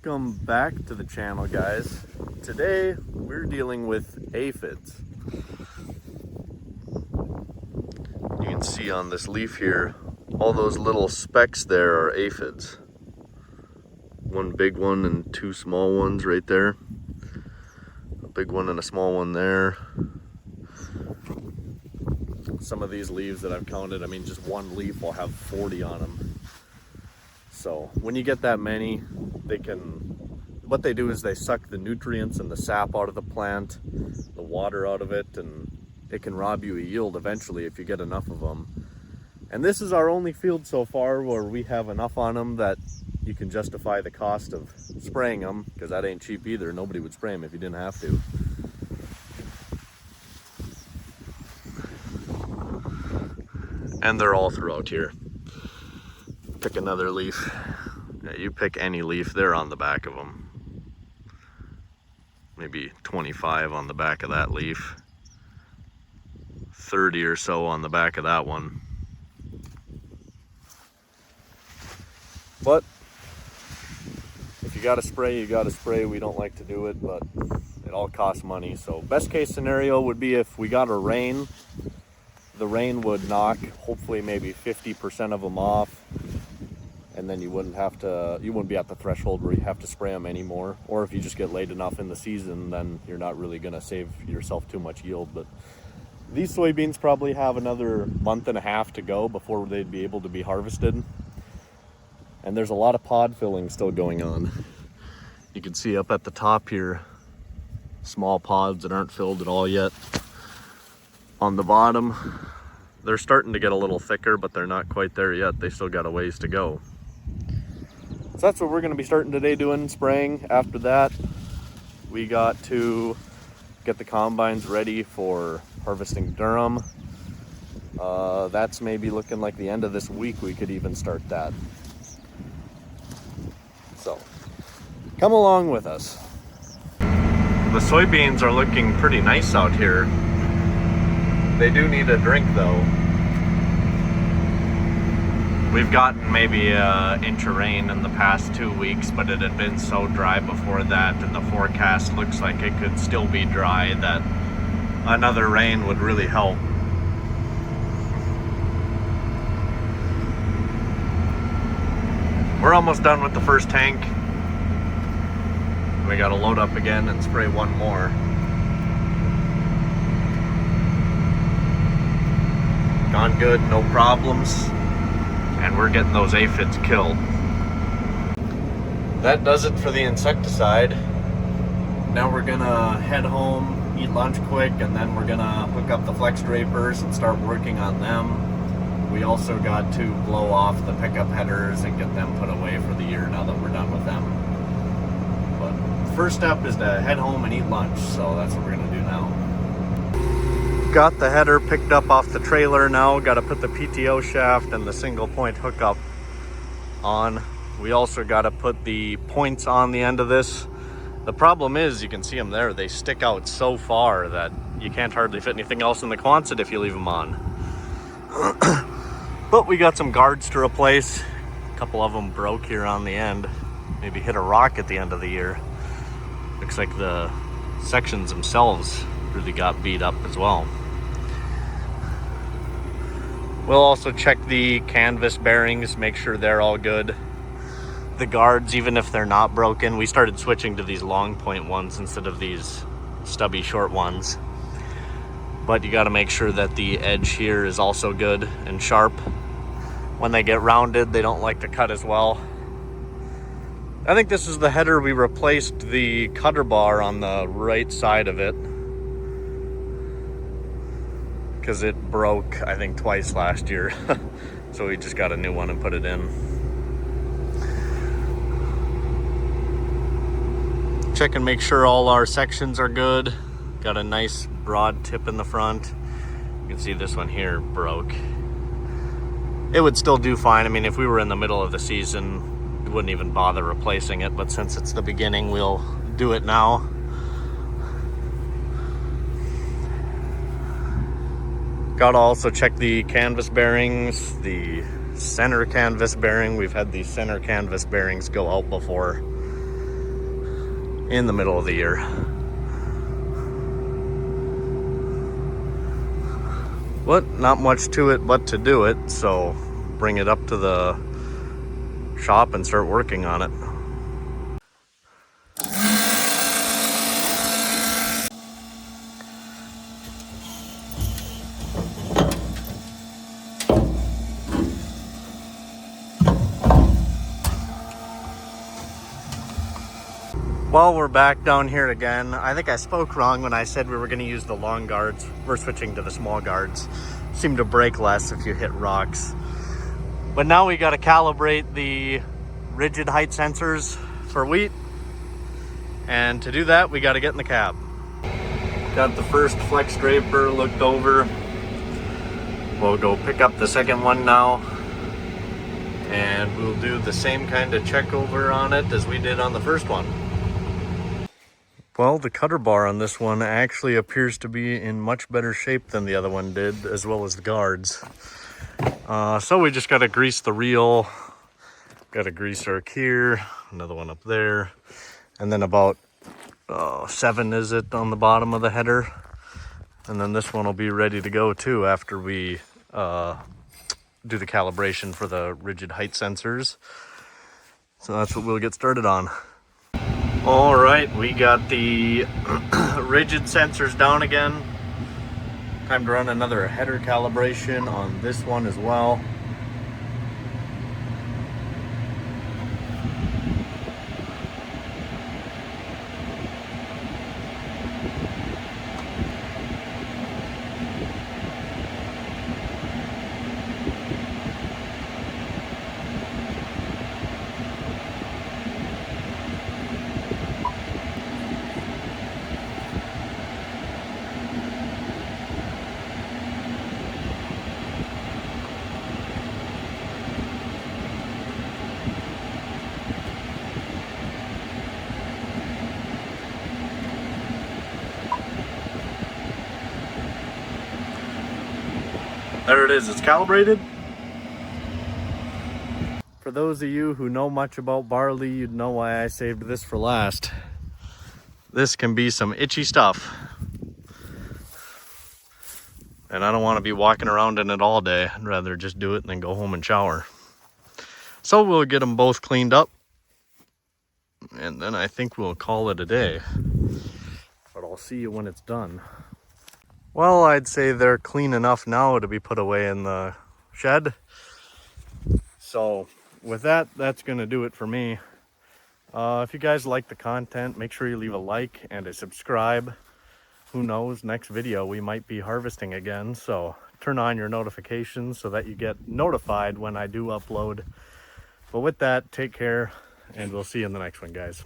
Welcome back to the channel, guys. Today we're dealing with aphids. You can see on this leaf here, all those little specks there are aphids. One big one and two small ones right there. A big one and a small one there. Some of these leaves that I've counted, I mean just one leaf will have 40 on them. So when you get that many, what they do is they suck the nutrients and the sap out of the plant, the water out of it, and it can rob you of yield eventually if you get enough of them. And this is our only field so far where we have enough on them that you can justify the cost of spraying them, because that ain't cheap either. Nobody would spray them if you didn't have to. And they're all throughout here. Pick another leaf. Yeah, you pick any leaf, they're on the back of them. Maybe 25 on the back of that leaf. 30 or so on the back of that one. But if you gotta spray, you gotta spray. We don't like to do it, but it all costs money. So best case scenario would be if we got a rain, the rain would knock hopefully maybe 50% of them off. And then you wouldn't be at the threshold where you have to spray them anymore. Or if you just get late enough in the season, then you're not really gonna save yourself too much yield. But these soybeans probably have another month and a half to go before they'd be able to be harvested. And there's a lot of pod filling still going on. You can see up at the top here, small pods that aren't filled at all yet. On the bottom, they're starting to get a little thicker, but they're not quite there yet. They still got a ways to go. So that's what we're going to be starting today, doing spraying. After that, we got to get the combines ready for harvesting durum. That's maybe looking like the end of this week we could even start that. So come along with us. The soybeans are looking pretty nice out here. They do need a drink though. We've gotten maybe an inch of rain in the past 2 weeks, but it had been so dry before that, and the forecast looks like it could still be dry, that another rain would really help. We're almost done with the first tank. We gotta load up again and spray one more. Gone good, no problems. And we're getting those aphids killed. That does it for the insecticide. Now we're gonna head home, eat lunch quick, and then we're gonna hook up the flex drapers and start working on them. We also got to blow off the pickup headers and get them put away for the year now that we're done with them. But first step is to head home and eat lunch, so that's what we're gonna do now. Got the header picked up off the trailer now. Got to put the PTO shaft and the single point hookup on. We also got to put the points on the end of this. The problem is, you can see them there, they stick out so far that you can't hardly fit anything else in the Quonset if you leave them on. But we got some guards to replace. A couple of them broke here on the end. Maybe hit a rock at the end of the year. Looks like the sections themselves really got beat up as well. We'll also check the canvas bearings, make sure they're all good. The guards, even if they're not broken, we started switching to these long point ones instead of these stubby short ones. But you gotta make sure that the edge here is also good and sharp. When they get rounded, they don't like to cut as well. I think this is the header we replaced the cutter bar on the right side of it, because it broke, I think, twice last year. So we just got a new one and put it in. Check and make sure all our sections are good. Got a nice broad tip in the front. You can see this one here broke. It would still do fine. I mean, if we were in the middle of the season, we wouldn't even bother replacing it, but since it's the beginning, we'll do it now. Gotta also check the canvas bearings, the center canvas bearing. We've had these center canvas bearings go out before. in the middle of the year. But not much to it but to do it, so bring it up to the shop and start working on it. Well, we're back down here again. I think I spoke wrong when I said we were going to use the long guards. We're switching to the small guards. Seem to break less if you hit rocks. But now we got to calibrate the rigid height sensors for wheat. And to do that, we got to get in the cab. Got the first flex draper looked over. We'll go pick up the second one now. And we'll do the same kind of check over on it as we did on the first one. Well, the cutter bar on this one actually appears to be in much better shape than the other one did, as well as the guards. So we just got to grease the reel. Got a grease arc here, another one up there, and then about 7 is it on the bottom of the header. And then this one will be ready to go too after we do the calibration for the rigid height sensors. So that's what we'll get started on. All right, we got the rigid sensors down again. Time to run another header calibration on this one as well. There it is, it's calibrated. For those of you who know much about barley, you'd know why I saved this for last. This can be some itchy stuff. And I don't want to be walking around in it all day. I'd rather just do it and then go home and shower. So we'll get them both cleaned up. And then I think we'll call it a day. But I'll see you when it's done. Well, I'd say they're clean enough now to be put away in the shed. So with that, that's going to do it for me. If you guys like the content, make sure you leave a like and a subscribe. Who knows, next video we might be harvesting again. So turn on your notifications so that you get notified when I do upload. But with that, take care and we'll see you in the next one, guys.